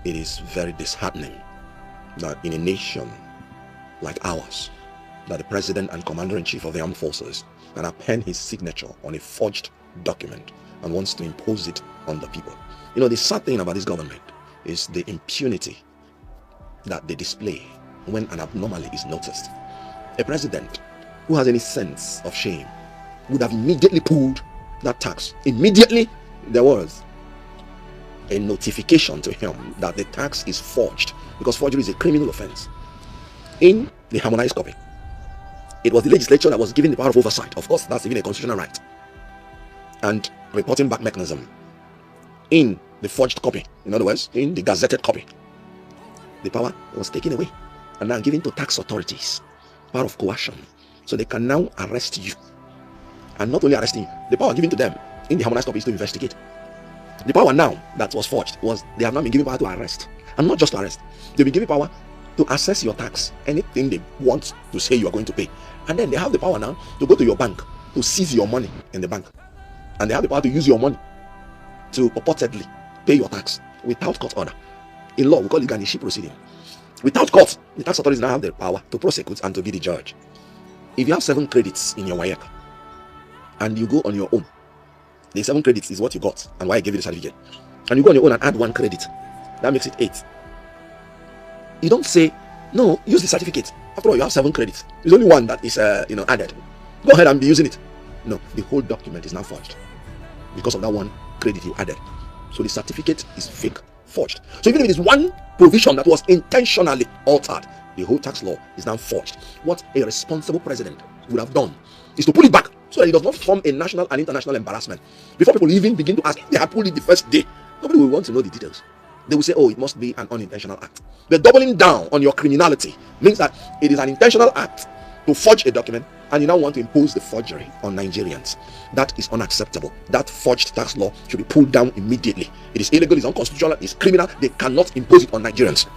It is very disheartening that in a nation like ours, that the president and commander-in-chief of the armed forces can append his signature on a forged document and wants to impose it on the people. You know, the sad thing about this government is the impunity that they display when an abnormality is noticed. A president who has any sense of shame would have immediately pulled that tax. Immediately there was a notification to him that the tax is forged, because forgery is a criminal offense. In the harmonized copy, it was the legislature that was given the power of oversight. Of course, that's even a constitutional right. And reporting back mechanism. In the forged copy, in other words, in the gazetted copy, the power was taken away and now given to tax authorities. Power of coercion. So they can now arrest you. And not only arresting you, the power given to them in the harmonized copy is to investigate. The power now that was forged was they have now been given power to arrest. And not just to arrest. They've been given power to assess your tax, anything they want to say you are going to pay. And then they have the power now to go to your bank to seize your money in the bank. And they have the power to use your money to purportedly pay your tax without court order. In law, we call it garnishee proceeding. Without court, the tax authorities now have the power to prosecute and to be the judge. If you have 7 credits in your WAEC and you go on your own, the 7 credits is what you got and why I gave you the certificate. And you go on your own and add 1 credit, that makes it 8. You don't say, no, use the certificate. After all, you have 7 credits. There's only 1 that is added. Go ahead and be using it. No, the whole document is now forged because of that 1 credit you added. So the certificate is fake, forged. So even if it is 1 provision that was intentionally altered, the whole tax law is now forged. What a responsible president would have done is to pull it back so that it does not form a national and international embarrassment. Before people even begin to ask if they had pulled it the first day, nobody will want to know the details. They will say, oh, it must be an unintentional act. The doubling down on your criminality means that it is an intentional act to forge a document, and you now want to impose the forgery on Nigerians. That is unacceptable. That forged tax law should be pulled down immediately. It is illegal, it's unconstitutional, it's criminal. They cannot impose it on Nigerians.